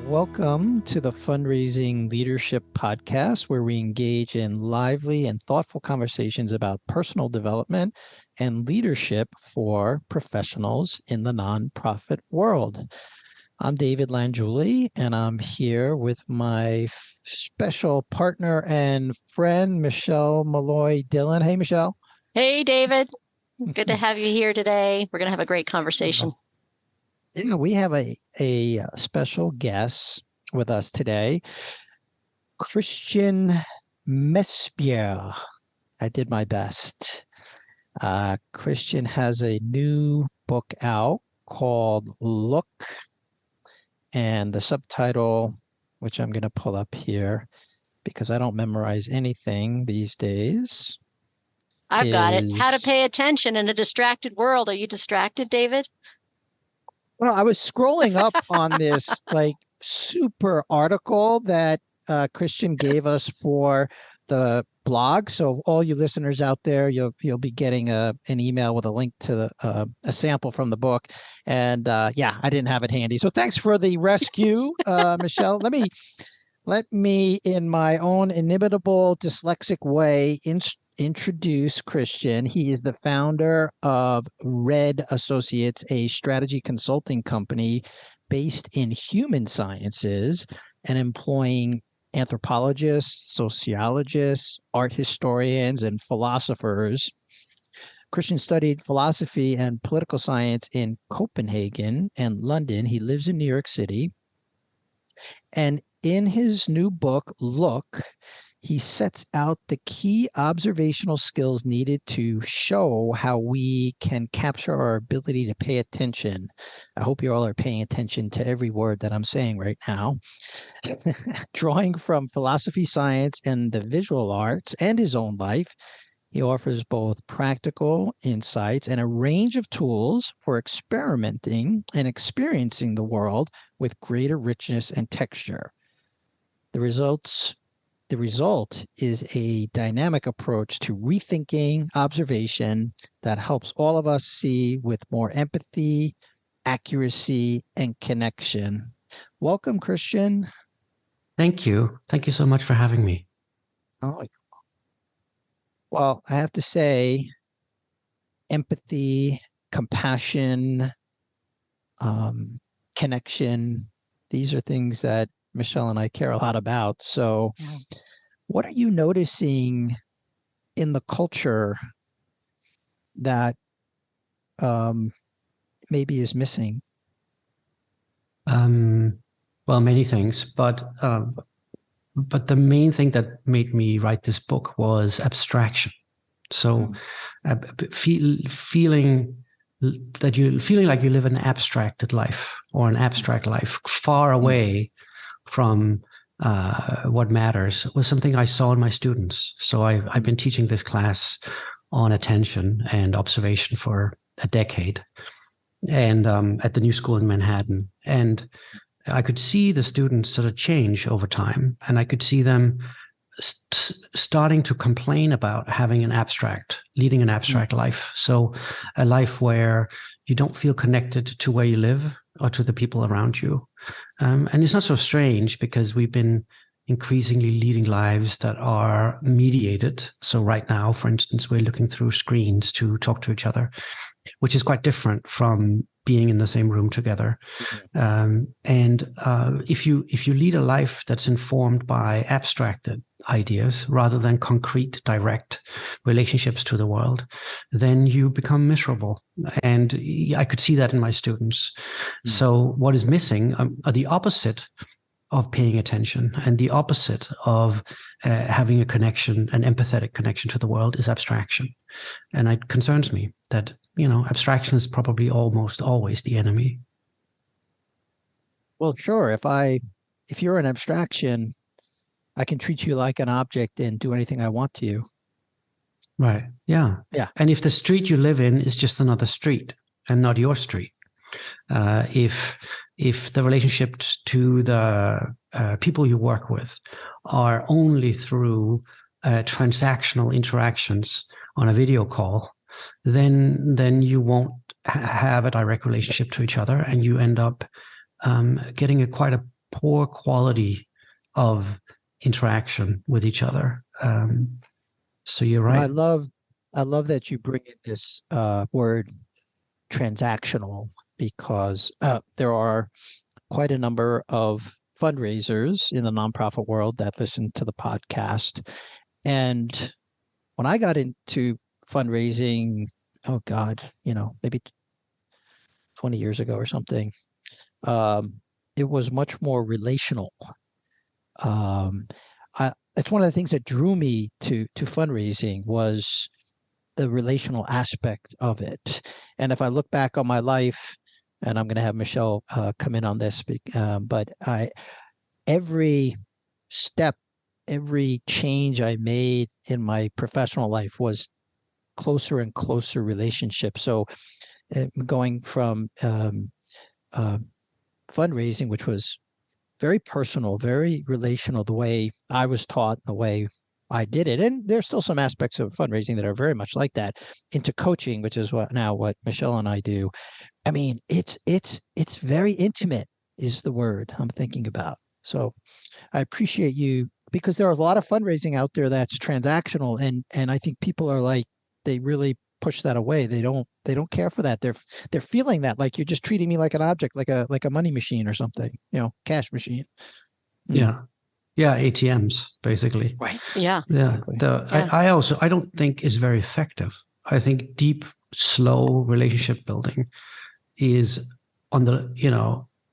Welcome to the Fundraising Leadership Podcast, where we engage in lively and thoughtful conversations about personal development and leadership for professionals in the nonprofit world. I'm David Langeli, and I'm here with my special partner and friend, Michelle Malloy Dillon. Hey, Michelle. Hey, David. Good to have you here today. We're going to have a great conversation. You know, we have a special guest with us today, Christian Madsbjerg. I did my best. Christian has a new book out called Look, and the subtitle, which I'm going to pull up here because I don't memorize anything these days. I've got it. How to pay attention in a distracted world. Are you distracted, David? Well, I was scrolling up on this super article that Christian gave us for the blog. So all you listeners out there, you'll be getting an email with a link to a sample from the book. And yeah, I didn't have it handy. So thanks for the rescue, Michelle. Let me, in my own inimitable dyslexic way, introduce Christian. He is the founder of ReD Associates, a strategy consulting company based in human sciences and employing anthropologists, sociologists, art historians, and philosophers. Christian studied philosophy and political science in Copenhagen and London. He lives in New York City. And in his new book, Look, he sets out the key observational skills needed to show how we can capture our ability to pay attention. I hope you all are paying attention to every word that I'm saying right now. Drawing from philosophy, science, and the visual arts and his own life, he offers both practical insights and a range of tools for experimenting and experiencing the world with greater richness and texture. The result is a dynamic approach to rethinking observation that helps all of us see with more empathy, accuracy, and connection. Welcome, Christian. Thank you. Thank you so much for having me. Oh, well, I have to say, empathy, compassion, connection, these are things that Michelle and I care a lot about. So what are you noticing in the culture that maybe is missing? Well, many things, but the main thing that made me write this book was abstraction. So feeling like you live an abstracted life or an abstract life far away from what matters was something I saw in my students. So I've been teaching this class on attention and observation for a decade, and at the new school in Manhattan. And I could see the students sort of change over time, and I could see them starting to complain about leading an abstract life. So a life where you don't feel connected to where you live or to the people around you. And it's not so strange because we've been increasingly leading lives that are mediated. So right now, for instance, we're looking through screens to talk to each other, which is quite different from being in the same room together. And if you lead a life that's informed by abstracted ideas rather than concrete, direct relationships to the world, then you become miserable. And I could see that in my students. So what is missing are the opposite of paying attention, and the opposite of having a connection, an empathetic connection to the world, is abstraction. And it concerns me that, abstraction is probably almost always the enemy. Well, sure. If you're an abstraction, I can treat you like an object and do anything I want to you. Right. Yeah. Yeah. And if the street you live in is just another street and not your street, if the relationships to the people you work with are only through transactional interactions on a video call, then you won't have a direct relationship to each other, and you end up getting quite a poor quality of interaction with each other. So you're right. I love that you bring in this word transactional, because there are quite a number of fundraisers in the nonprofit world that listen to the podcast. And when I got into fundraising, oh God, maybe 20 years ago or something, it was much more relational. It's one of the things that drew me to fundraising was the relational aspect of it. And if I look back on my life, and I'm going to have Michelle come in on this, but every step, every change I made in my professional life was closer and closer relationships. So going from fundraising, which was very personal, very relational, the way I was taught, the way I did it. And there's still some aspects of fundraising that are very much like that, into coaching, which is what Michelle and I do. I mean, it's very intimate is the word I'm thinking about. So I appreciate you, because there are a lot of fundraising out there that's transactional, and I think people are like, they really push that away. They don't care for that. They're feeling that, like, you're just treating me like an object, like a money machine or something, cash machine. Yeah. Yeah, ATMs basically. Right. Yeah. Exactly. I don't think it's very effective. I think deep, slow relationship building is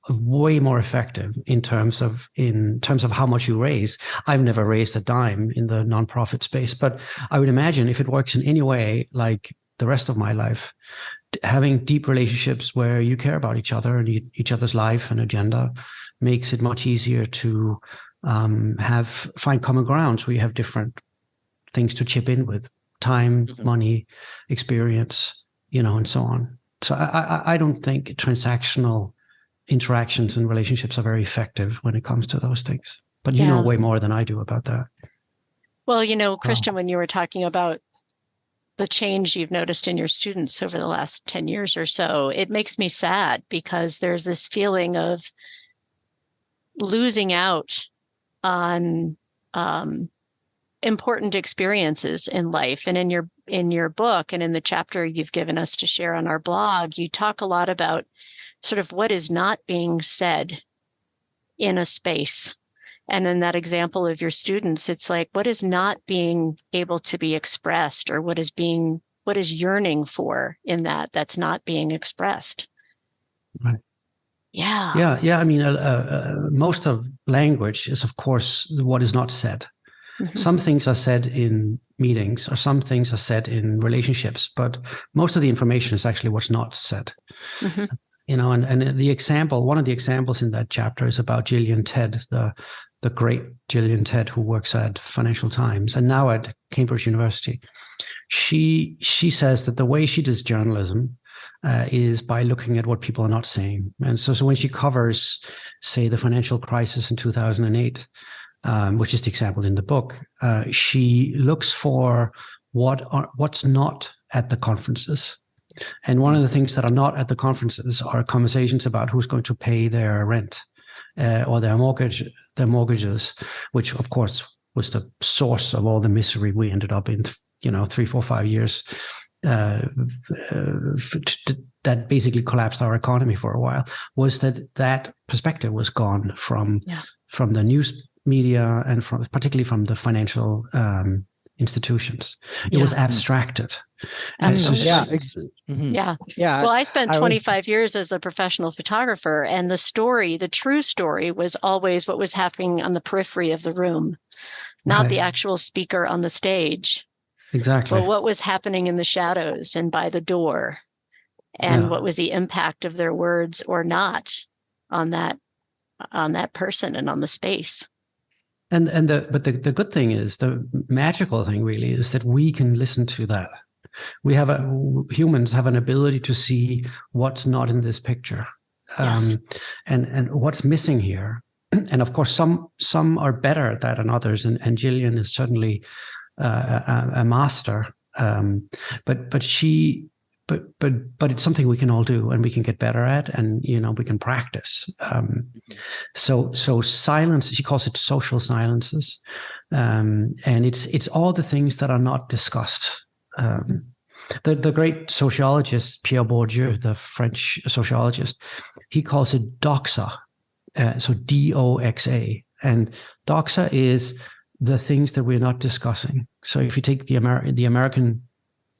way more effective in terms of how much you raise. I've never raised a dime in the nonprofit space, but I would imagine if it works in any way like the rest of my life, having deep relationships where you care about each other and each other's life and agenda makes it much easier to find common grounds where you have different things to chip in with: time, money, experience, and so on. So I don't think transactional interactions and relationships are very effective when it comes to those things. But you know way more than I do about that. Well, Christian, when you were talking about the change you've noticed in your students over the last 10 years or so, it makes me sad, because there's this feeling of losing out on important experiences in life. And in your book and in the chapter you've given us to share on our blog, you talk a lot about sort of what is not being said in a space. And in that example of your students, it's like, what is not being able to be expressed, or what is yearning for in that's not being expressed. Right. Yeah. I mean, most of language is, of course, what is not said. Mm-hmm. Some things are said in meetings, or some things are said in relationships, but most of the information is actually what's not said. Mm-hmm. And one of the examples in that chapter is about Gillian Tedd, the great Gillian Tedd, who works at Financial Times and now at Cambridge University. She says that the way she does journalism is by looking at what people are not saying. And so when she covers, say, the financial crisis in 2008, which is the example in the book, she looks for what's not at the conferences. And one of the things that are not at the conferences are conversations about who's going to pay their rent or their mortgages, which of course was the source of all the misery we ended up in, 3, 4, 5 years. That basically collapsed our economy for a while. Was that perspective was gone from the news media and particularly from the financial institutions. It was abstracted. Absolutely. Well, I spent 25 years as a professional photographer, and the true story was always what was happening on the periphery of the room, not the actual speaker on the stage. Exactly. But what was happening in the shadows and by the door, and what was the impact of their words or not on that person and on the space. But the good thing is, the magical thing really is that we can listen to that. Humans have an ability to see what's not in this picture, and what's missing here. And of course, some are better at that than others. And Gillian is certainly a master. But she but it's something we can all do, and we can get better at, and we can practice. So silence, she calls it social silences, and it's all the things that are not discussed. The great sociologist Pierre Bourdieu, the French sociologist, he calls it doxa, so DOXA, and doxa is the things that we're not discussing. So if you take the American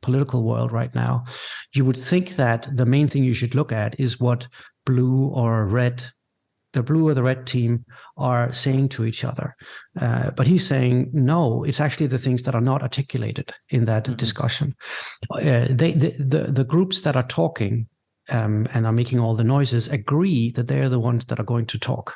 political world right now, you would think that the main thing you should look at is what the blue or the red team are saying to each other. But he's saying, no, it's actually the things that are not articulated in that discussion. The groups that are talking and are making all the noises agree that they're the ones that are going to talk.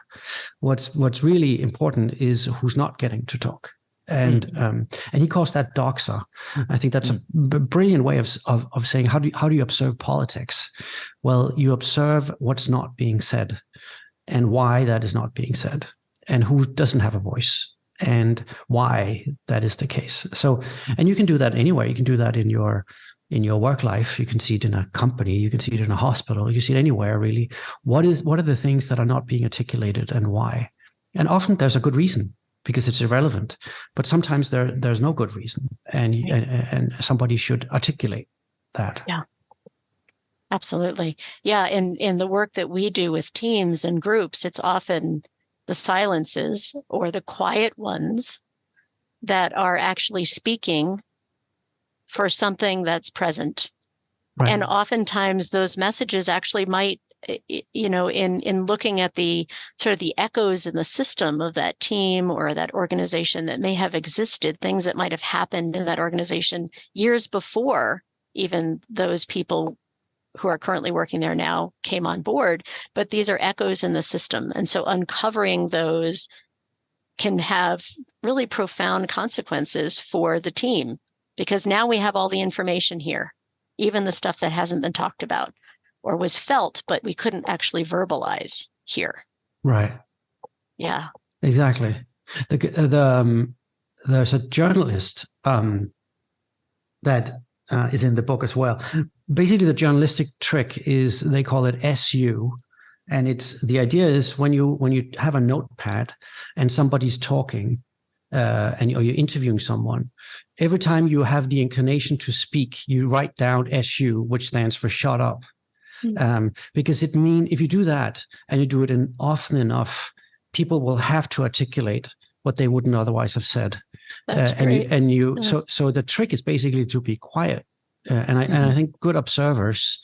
What's really important is who's not getting to talk. And he calls that doxa. I think that's a brilliant way of saying, how do you observe politics? Well, you observe what's not being said, and why that is not being said, and who doesn't have a voice, and why that is the case. So, and you can do that anywhere. You can do that in your work life. You can see it in a company. You can see it in a hospital. You can see it anywhere, really. What are the things that are not being articulated, and why? And often there's a good reason, because it's irrelevant. But sometimes there's no good reason, and somebody should articulate that. Yeah. Absolutely. Yeah. In the work that we do with teams and groups, it's often the silences or the quiet ones that are actually speaking for something that's present. Right. And oftentimes those messages actually might, in looking at the sort of the echoes in the system of that team or that organization that may have existed, things that might have happened in that organization years before even those people who are currently working there now came on board, but these are echoes in the system. And so uncovering those can have really profound consequences for the team, because now we have all the information here, even the stuff that hasn't been talked about or was felt, but we couldn't actually verbalize here. Right. Yeah. Exactly. There's a journalist that is in the book as well. Basically, the journalistic trick is, they call it SU, and the idea is when you have a notepad and somebody's talking, or you're interviewing someone, every time you have the inclination to speak, you write down SU, which stands for shut up. Because if you do that and you do it often enough, people will have to articulate what they wouldn't otherwise have said. That's great. So the trick is basically to be quiet. And I think good observers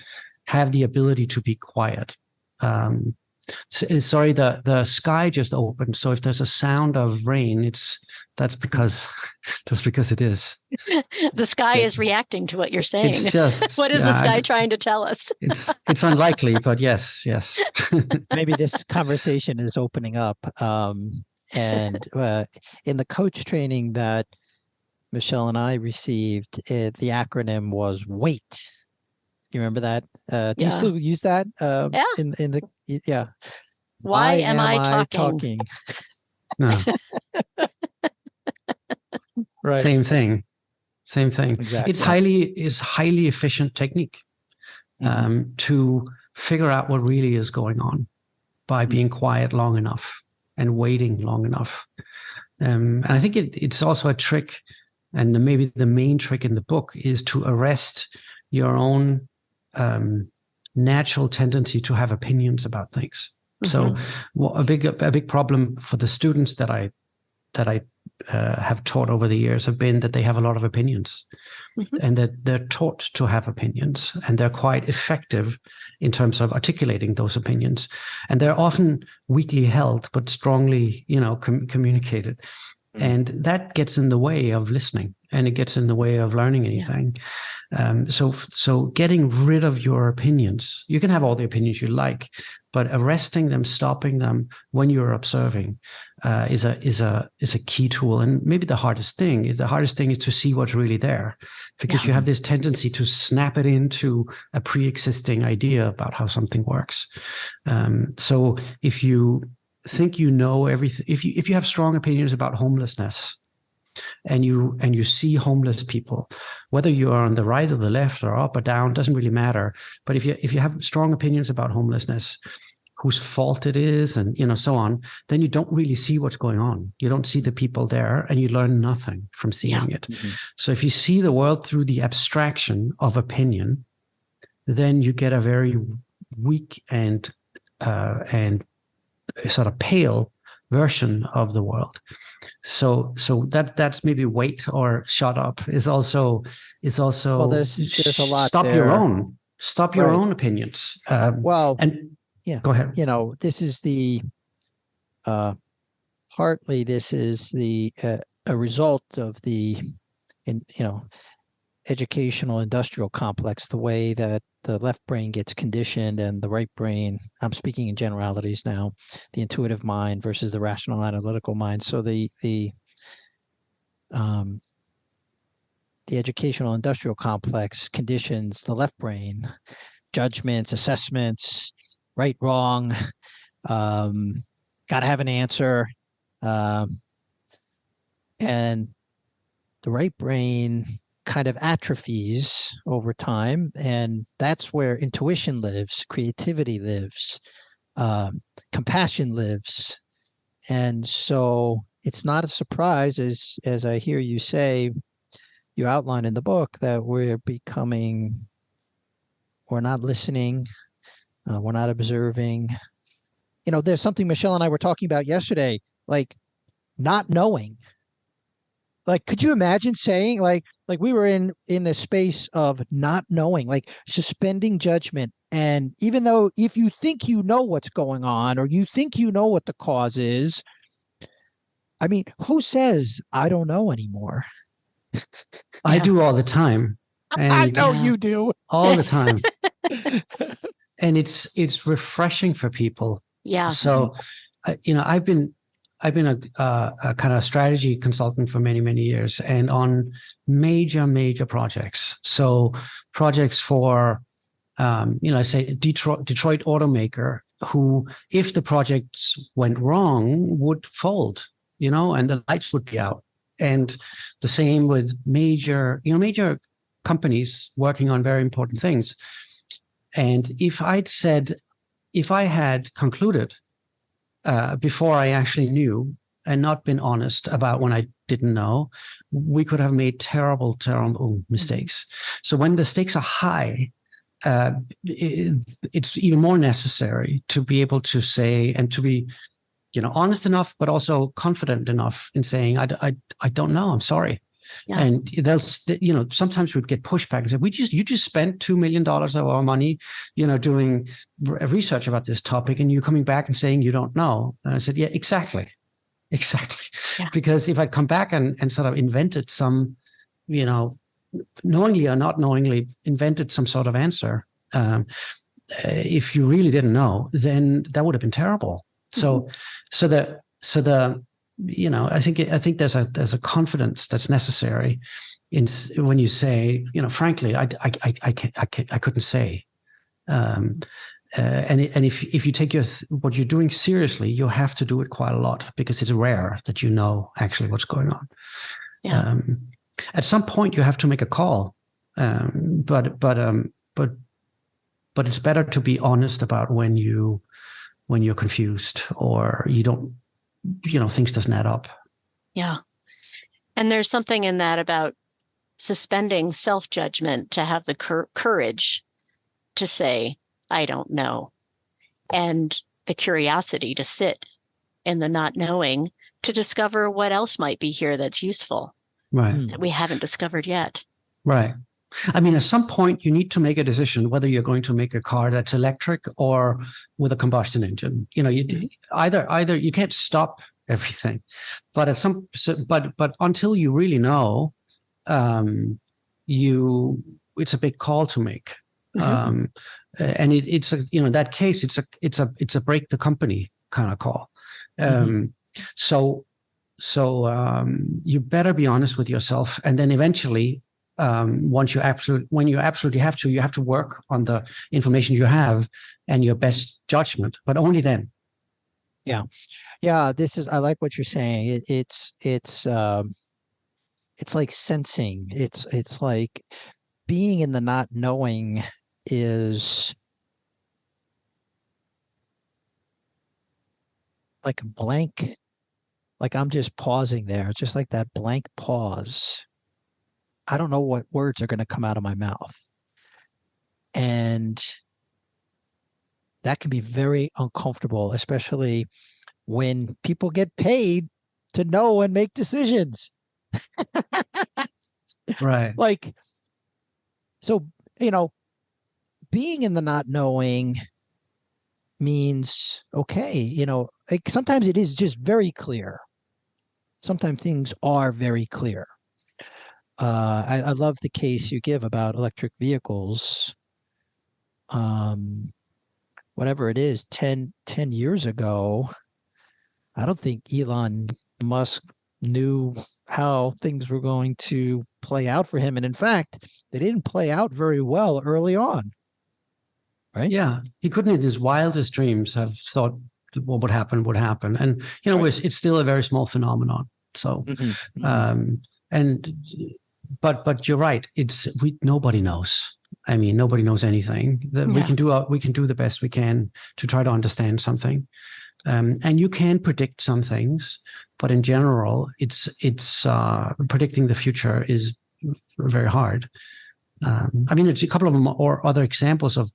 have the ability to be quiet. Sorry, the sky just opened. So if there's a sound of rain, that's because it is. The sky is reacting to what you're saying. It's just, what is the sky trying to tell us? It's unlikely, but yes. Maybe this conversation is opening up. And in the coach training that Michelle and I received, the acronym was WAIT. You remember that? Do you still use that? Yeah. Why am I talking? No. Right. Same thing. Exactly. It's highly efficient technique to figure out what really is going on by being quiet long enough and waiting long enough. And I think it's also a trick, and maybe the main trick in the book is to arrest your own natural tendency to have opinions about things. So a big problem for the students that I have taught over the years have been that they have a lot of opinions, and that they're taught to have opinions, and they're quite effective in terms of articulating those opinions, and they're often weakly held but strongly communicated, and that gets in the way of listening, and it gets in the way of learning anything. So getting rid of your opinions, you can have all the opinions you like, but arresting them, stopping them when you're observing is a key tool. And maybe the hardest thing is to see what's really there, because you have this tendency to snap it into a pre-existing idea about how something works. So if you think you know everything, if you have strong opinions about homelessness, and you see homeless people, whether you are on the right or the left or up or down, doesn't really matter. But if you have strong opinions about homelessness, whose fault it is, and so on, then you don't really see what's going on. You don't see the people there, and you learn nothing from seeing it. Mm-hmm. So if you see the world through the abstraction of opinion, then you get a very weak and sort of pale version of the world. So that's maybe wait or shut up is also well, there's a lot stop there. your own opinions. Yeah, go ahead. This is the partly this is the a result of the educational industrial complex, the way that the left brain gets conditioned and the right brain, I'm speaking in generalities now, the intuitive mind versus the rational analytical mind. So the educational industrial complex conditions the left brain, judgments, assessments, right, wrong, got to have an answer. And the right brain kind of atrophies over time, and that's where intuition lives, creativity lives, compassion lives. And so it's not a surprise, as I hear you say, you outline in the book, that we're not listening, we're not observing. There's something Michelle and I were talking about yesterday, like not knowing. Like, could you imagine saying like we were in the space of not knowing, like suspending judgment. And even though if you think you know what's going on, or you think you know what the cause is, I mean, who says I don't know anymore? I do all the time. And I know you do. All the time. And it's refreshing for people. Yeah. So, I've been a kind of strategy consultant for many, many years, and on major projects. So projects for, say Detroit automaker, who, if the projects went wrong, would fold, and the lights would be out. And the same with major companies working on very important things. And if I had concluded before I actually knew, and not been honest about when I didn't know, we could have made terrible mistakes. So when the stakes are high, it's even more necessary to be able to say, and to be, honest enough, but also confident enough in saying, I don't know, I'm sorry. Yeah. And they'll, sometimes we'd get pushback and say, you just spent $2 million of our money, doing research about this topic, and you're coming back and saying you don't know. And I said, yeah, exactly. Yeah. Because if I'd come back and sort of invented some, knowingly or not knowingly invented some sort of answer, if you really didn't know, then that would have been terrible. Mm-hmm. I think there's a confidence that's necessary in when you say, frankly, I couldn't say, and if you take what you're doing seriously, you have to do it quite a lot, because it's rare that you know actually what's going on. Yeah. At some point you have to make a call, but it's better to be honest about when you're confused, or you don't. Things doesn't add up. Yeah. And there's something in that about suspending self-judgment, to have the courage to say, I don't know. And the curiosity to sit in the not knowing, to discover what else might be here that's useful. Right. That we haven't discovered yet. Right. I mean, at some point you need to make a decision whether you're going to make a car that's electric or with a combustion engine. Either you can't stop everything, but but until you really know, it's a big call to make. Mm-hmm. And it's in that case it's a break the company kind of call. Mm-hmm. So you better be honest with yourself, and then eventually, when you absolutely have to work on the information you have and your best judgment, but only then. Yeah. I like what you're saying. it's like sensing. It's like being in the not knowing is like a blank, like I'm just pausing there. It's just like that blank pause. I don't know what words are going to come out of my mouth. And that can be very uncomfortable, especially when people get paid to know and make decisions. Right. Like, so, being in the not knowing means, okay, like sometimes it is just very clear. Sometimes things are very clear. I love the case you give about electric vehicles. Whatever it is, 10 years ago, I don't think Elon Musk knew how things were going to play out for him. And in fact, they didn't play out very well early on, right? Yeah, he couldn't in his wildest dreams have thought what would happen would happen. And, Right. it's still a very small phenomenon. So, and, but you're right. Nobody knows. I mean, nobody knows anything. We can do the best we can to try to understand something. And you can predict some things, but in general, it's predicting the future is very hard. I mean, there's a couple of them or other examples of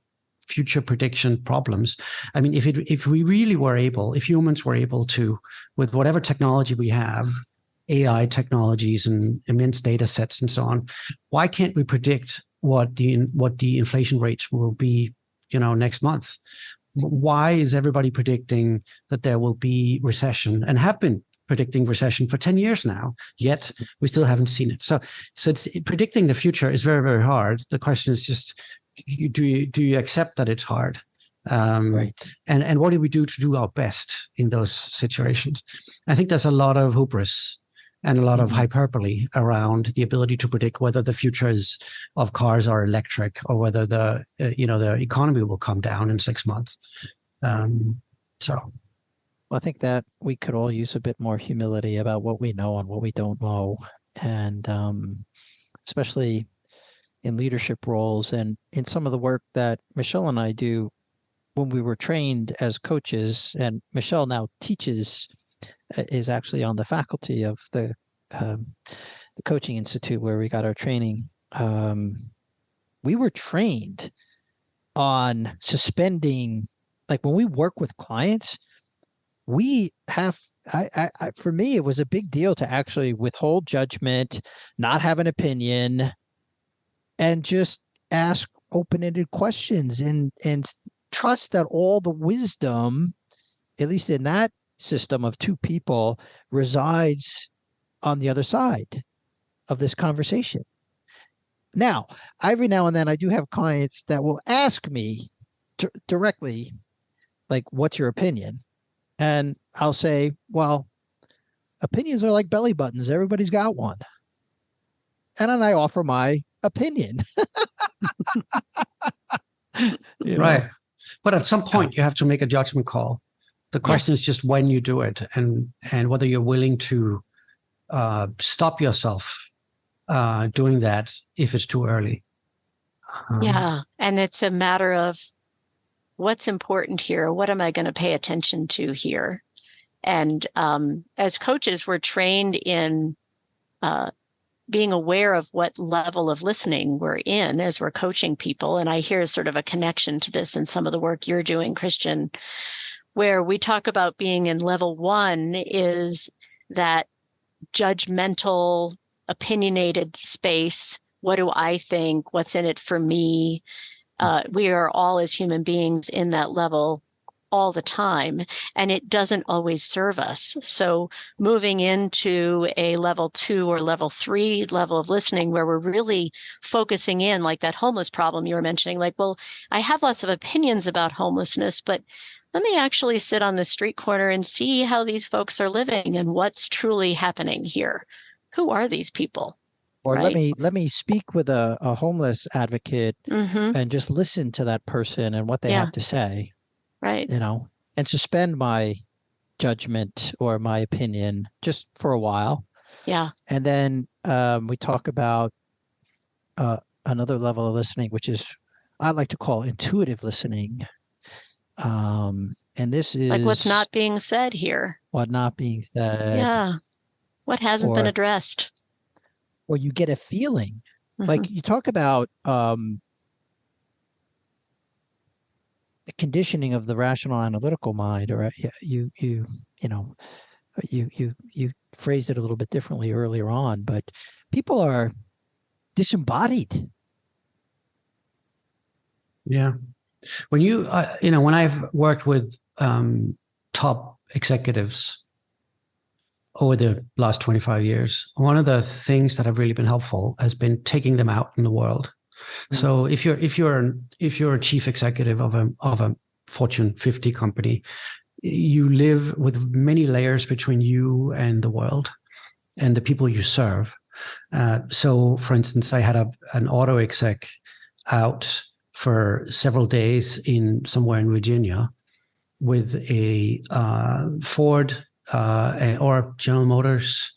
future prediction problems. I mean, if we really were able, if humans were able to, with whatever technology we have, AI technologies and immense data sets and so on, why can't we predict what the inflation rates will be, next month? Why is everybody predicting that there will be recession and have been predicting recession for 10 years now, yet we still haven't seen it? So predicting the future is very, very hard. The question is just, do you accept that it's hard? Right. And what do we do to do our best in those situations? I think there's a lot of hubris and a lot of hyperbole around the ability to predict whether the future of cars are electric or whether the economy will come down in 6 months. Well, I think that we could all use a bit more humility about what we know and what we don't know, and especially in leadership roles and in some of the work that Michelle and I do when we were trained as coaches. And Michelle now teaches, is actually on the faculty of the coaching institute where we got our training. We were trained on suspending, like when we work with clients, we have, for me, it was a big deal to actually withhold judgment, not have an opinion, and just ask open-ended questions and trust that all the wisdom, at least in that system of two people, resides on the other side of this conversation. Now, every now and then I do have clients that will ask me directly, like, what's your opinion? And I'll say, well, opinions are like belly buttons. Everybody's got one. And then I offer my opinion. Right. But at some point, you have to make a judgment call. The question is just when you do it and whether you're willing to stop yourself doing that if it's too early. And it's a matter of what's important here. What am I going to pay attention to here? And as coaches, we're trained in being aware of what level of listening we're in as we're coaching people. And I hear sort of a connection to this in some of the work you're doing, Christian, where we talk about being in level 1 is that judgmental, opinionated space. What do I think? What's in it for me? We are all as human beings in that level all the time, and it doesn't always serve us. So moving into a level 2 or level 3 level of listening where we're really focusing in, like that homeless problem you were mentioning, like, well, I have lots of opinions about homelessness, but let me actually sit on the street corner and see how these folks are living and what's truly happening here. Who are these people? Or right? let me speak with a homeless advocate and just listen to that person and what they have to say. Right. And suspend my judgment or my opinion just for a while. Yeah. And then we talk about another level of listening, which is I like to call intuitive listening. And this is like what's not being said here. What not being said. Yeah. What hasn't been addressed. Or you get a feeling. Like you talk about the conditioning of the rational analytical mind, or you phrased it a little bit differently earlier on, but people are disembodied. Yeah. When when I've worked with top executives over the last 25 years, one of the things that have really been helpful has been taking them out in the world. Mm-hmm. So if you're a chief executive of a Fortune 50 company, you live with many layers between you and the world and the people you serve. So, for instance, I had an auto exec out for several days somewhere in Virginia with a Ford or General Motors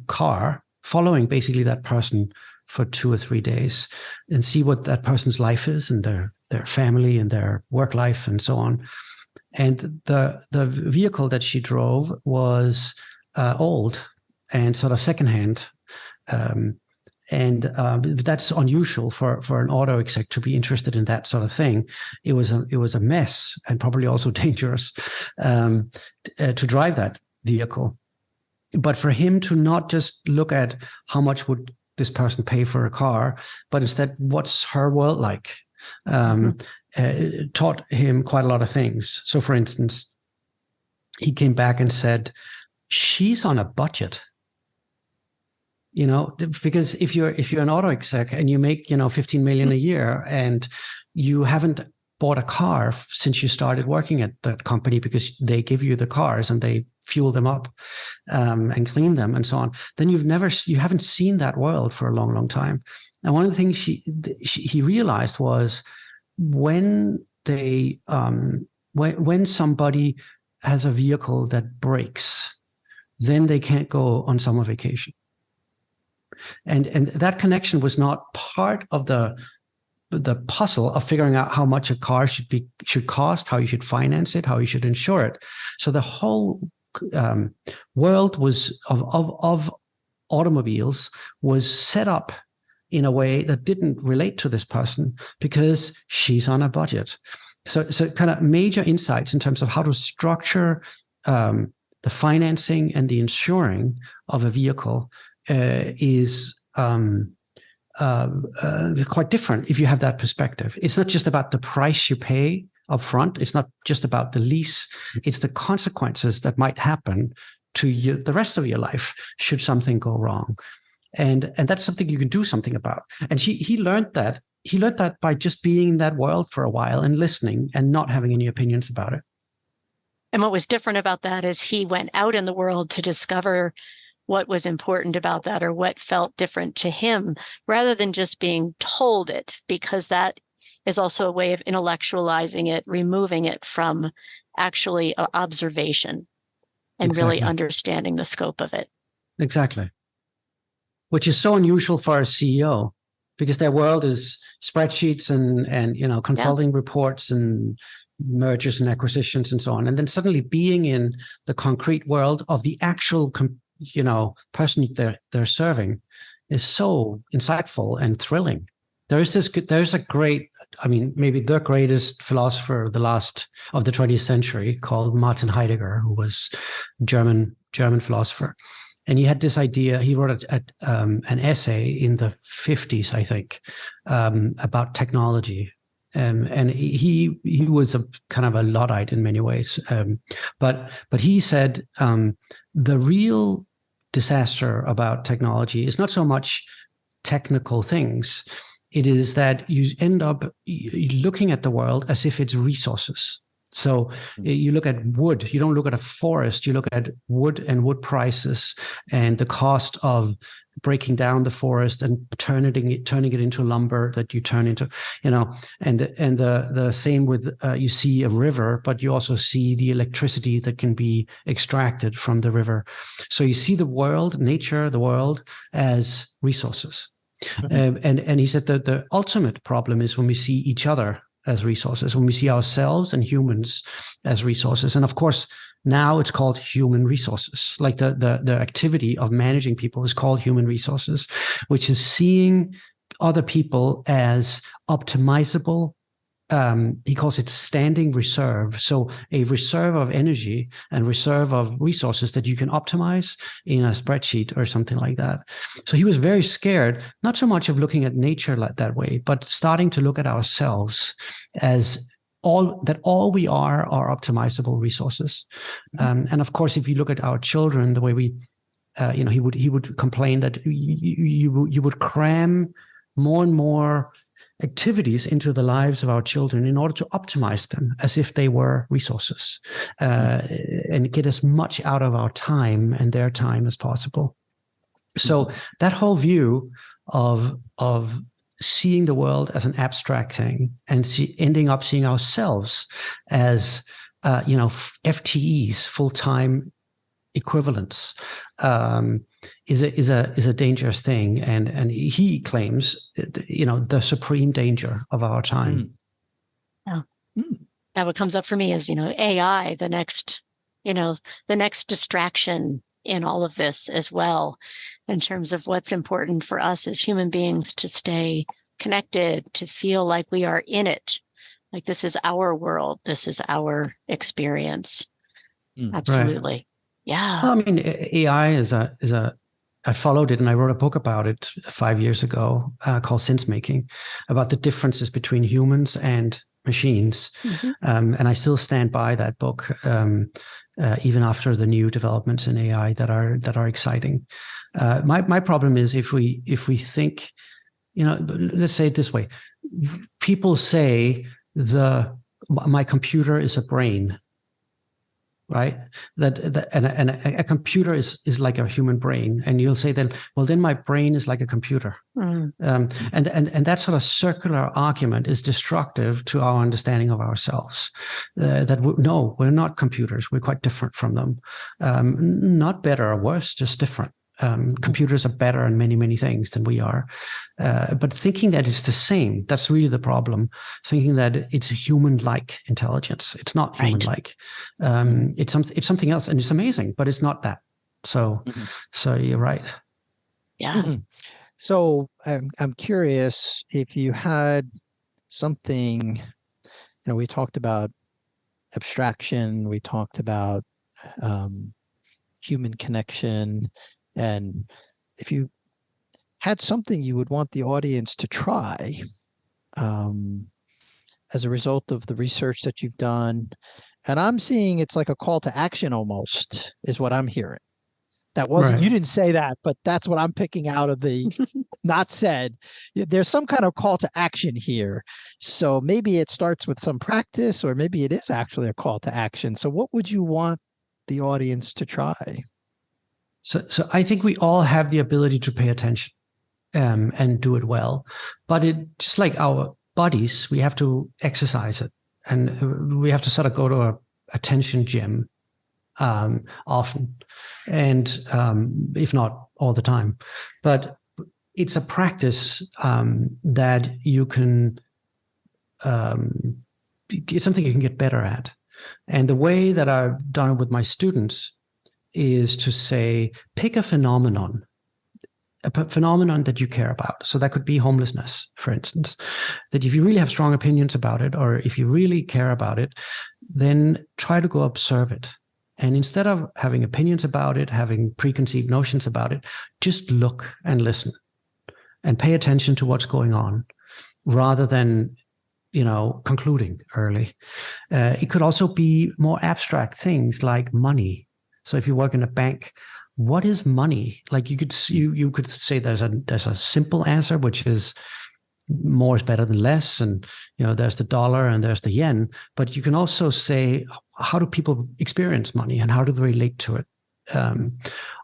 car, following basically that person for 2 or 3 days, and see what that person's life is and their family and their work life and so on. And the vehicle that she drove was old and sort of secondhand. And that's unusual for an auto exec to be interested in that sort of thing. It was a mess and probably also dangerous to drive that vehicle. But for him to not just look at how much would this person pay for a car, but instead what's her world like, taught him quite a lot of things. So, for instance, he came back and said, "She's on a budget." Because if you're an auto exec and you make 15 million a year and you haven't bought a car since you started working at that company because they give you the cars and they fuel them up and clean them and so on, then you haven't seen that world for a long, long time. And one of the things he realized was when somebody has a vehicle that breaks, then they can't go on summer vacation. And that connection was not part of the puzzle of figuring out how much a car should cost, how you should finance it, how you should insure it. So the whole world was of automobiles was set up in a way that didn't relate to this person because she's on a budget. So kind of major insights in terms of how to structure the financing and the insuring of a vehicle is quite different if you have that perspective. It's not just about the price you pay up front. It's not just about the lease. It's the consequences that might happen to you the rest of your life should something go wrong. And that's something you can do something about. And he learned that. He learned that by just being in that world for a while and listening and not having any opinions about it. And what was different about that is he went out in the world to discover what was important about that or what felt different to him rather than just being told it, because that is also a way of intellectualizing it, removing it from actually observation and really understanding the scope of it. Exactly. Which is so unusual for a CEO because their world is spreadsheets and consulting reports and mergers and acquisitions and so on. And then suddenly being in the concrete world of the actual person they're serving is so insightful and thrilling. There's a great, maybe the greatest philosopher of the 20th century called Martin Heidegger, who was German philosopher. And he had this idea, he wrote an essay in the 50s, I think, about technology. And he was a kind of a Luddite in many ways. But he said the real disaster about technology is not so much technical things. It is that you end up looking at the world as if it's resources. So you look at wood, you don't look at a forest, you look at wood and wood prices and the cost of breaking down the forest and turning it into lumber that you turn into, and the same with, you see a river, but you also see the electricity that can be extracted from the river. So you see the world, nature, the world as resources. And he said that the ultimate problem is when we see each other as resources, when we see ourselves and humans as resources. And of course, now it's called human resources. Like the activity of managing people is called human resources, which is seeing other people as optimizable. He calls it standing reserve. So a reserve of energy and reserve of resources that you can optimize in a spreadsheet or something like that. So he was very scared, not so much of looking at nature like that way, but starting to look at ourselves as all we are optimizable resources. And of course, if you look at our children, the way we, he would complain that you would cram more and more activities into the lives of our children in order to optimize them as if they were resources, and get as much out of our time and their time as possible. So that whole view of seeing the world as an abstract thing and ending up seeing ourselves as FTEs, full-time equivalents, is a dangerous thing, and he claims, the supreme danger of our time. Yeah. Now what comes up for me is, AI, the next distraction in all of this as well, in terms of what's important for us as human beings to stay connected, to feel like we are in it, like this is our world, this is our experience. Absolutely. Right. Yeah. Well, I mean, AI I followed it and I wrote a book about it 5 years ago called Sense Making, about the differences between humans and machines. And I still stand by that book, even after the new developments in AI that are exciting. My problem is if we think, let's say it this way: people say my computer is a brain. Right, and a computer is like a human brain, and you'll say then, well, then my brain is like a computer, and that sort of circular argument is destructive to our understanding of ourselves. No, we're not computers. We're quite different from them. Not better or worse, just different. Computers are better in many, many things than we are. But thinking that it's the same, that's really the problem. Thinking that it's a human-like intelligence. It's not human-like. It's something else, and it's amazing, but it's not that. So you're right. Yeah. So I'm curious if you had something, we talked about abstraction, we talked about human connection, and if you had something you would want the audience to try as a result of the research that you've done, and I'm seeing it's like a call to action almost, is what I'm hearing. That wasn't, you didn't say that, but that's what I'm picking out of the not said. There's some kind of call to action here. So maybe it starts with some practice, or maybe it is actually a call to action. So what would you want the audience to try? So I think we all have the ability to pay attention and do it well, but just like our bodies, we have to exercise it, and we have to sort of go to a attention gym often, and if not all the time. But it's a practice that you can, it's something you can get better at. And the way that I've done it with my students is to say, pick a phenomenon that you care about. So that could be homelessness, for instance, that if you really have strong opinions about it, or if you really care about it, then try to go observe it. And instead of having opinions about it, having preconceived notions about it, just look and listen and pay attention to what's going on, rather than concluding early. It could also be more abstract things like money. So if you work in a bank, what is money? Like you could say there's a simple answer, which is more is better than less, and there's the dollar and there's the yen. But you can also say, how do people experience money and how do they relate to it?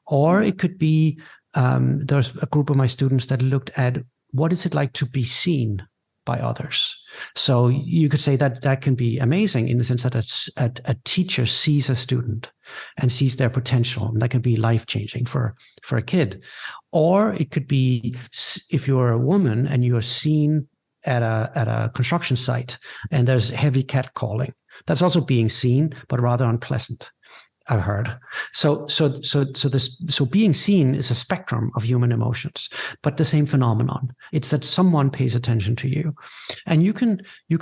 Or it could be, there's a group of my students that looked at what is it like to be seen by others. So you could say that can be amazing in the sense that a teacher sees a student and sees their potential, and that can be life-changing for a kid. Or it could be, if you're a woman and you are seen at a construction site and there's heavy catcalling, that's also being seen, but rather unpleasant, I've heard. So being seen is a spectrum of human emotions, but the same phenomenon. It's that someone pays attention to you, and you can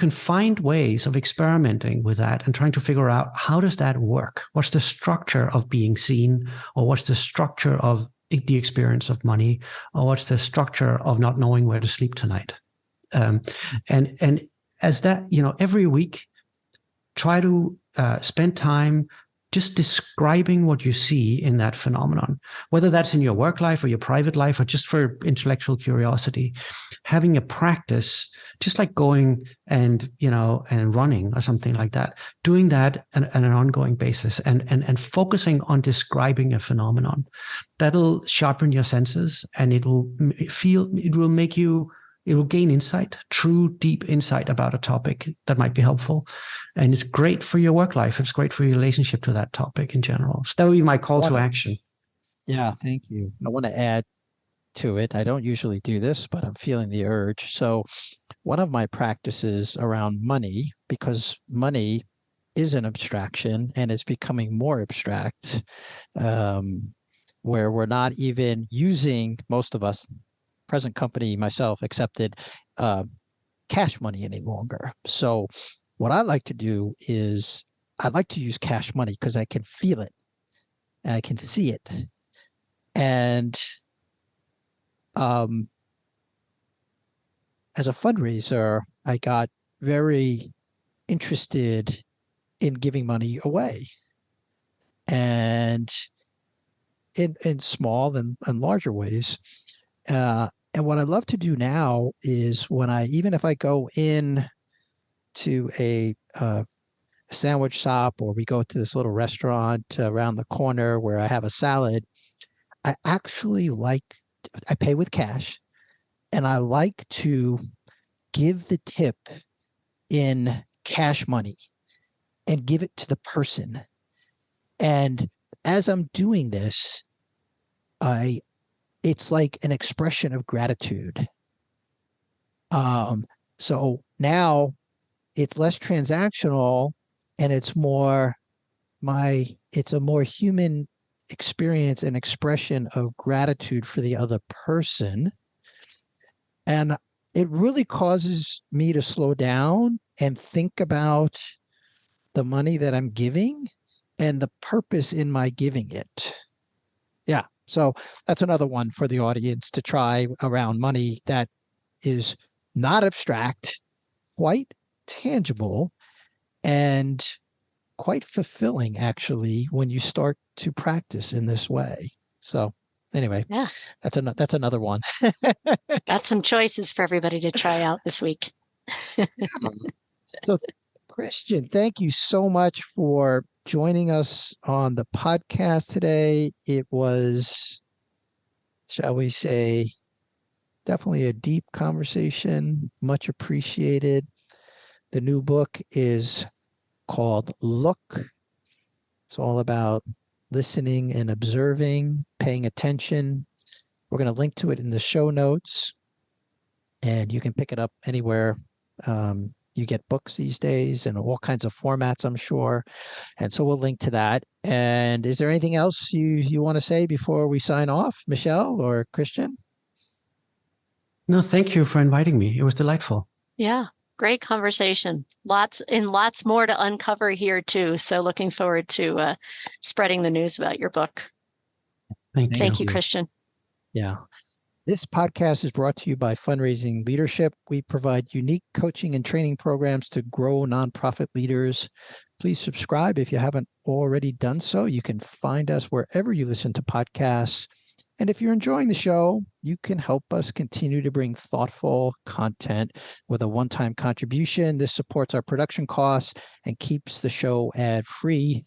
find ways of experimenting with that and trying to figure out, how does that work? What's the structure of being seen, or what's the structure of the experience of money, or what's the structure of not knowing where to sleep tonight? And as that, every week, try to spend time just describing what you see in that phenomenon, whether that's in your work life or your private life or just for intellectual curiosity. Having a practice, just like going and running or something like that, doing that on an ongoing basis and focusing on describing a phenomenon, that'll sharpen your senses, and it will gain insight, true, deep insight about a topic that might be helpful. And it's great for your work life. It's great for your relationship to that topic in general. So that would be my call to action. Yeah, thank you. I want to add to it. I don't usually do this, but I'm feeling the urge. So one of my practices around money, because money is an abstraction and it's becoming more abstract, where we're not even using, most of us, present company, myself accepted, cash money any longer. So what I like to do is I like to use cash money because I can feel it and I can see it. And as a fundraiser, I got very interested in giving money away, and in small and larger ways. And what I love to do now is even if I go in to a sandwich shop, or we go to this little restaurant around the corner where I have a salad, I pay with cash, and I like to give the tip in cash money and give it to the person. And as I'm doing this, it's like an expression of gratitude. So now it's less transactional, and it's a more human experience and expression of gratitude for the other person. And it really causes me to slow down and think about the money that I'm giving and the purpose in my giving it. Yeah. So that's another one for the audience to try around money that is not abstract, quite tangible, and quite fulfilling, actually, when you start to practice in this way. So anyway, yeah, that's another one. Got some choices for everybody to try out this week. So Christian, thank you so much for joining us on the podcast today. It was, shall we say, definitely a deep conversation, much appreciated. The new book is called Look. It's all about listening and observing, paying attention. We're going to link to it in the show notes, and you can pick it up anywhere you get books these days, in all kinds of formats, I'm sure. And so we'll link to that. And is there anything else you want to say before we sign off, Michelle or Christian? No, thank you for inviting me. It was delightful. Yeah, great conversation. Lots more to uncover here too. So looking forward to spreading the news about your book. Thank you, Christian. Yeah. This podcast is brought to you by Fundraising Leadership. We provide unique coaching and training programs to grow nonprofit leaders. Please subscribe if you haven't already done so. You can find us wherever you listen to podcasts. And if you're enjoying the show, you can help us continue to bring thoughtful content with a one-time contribution. This supports our production costs and keeps the show ad-free.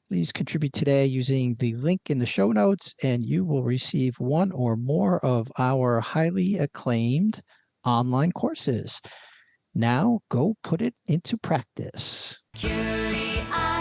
Please contribute today using the link in the show notes, and you will receive one or more of our highly acclaimed online courses. Now go put it into practice. Curiosity.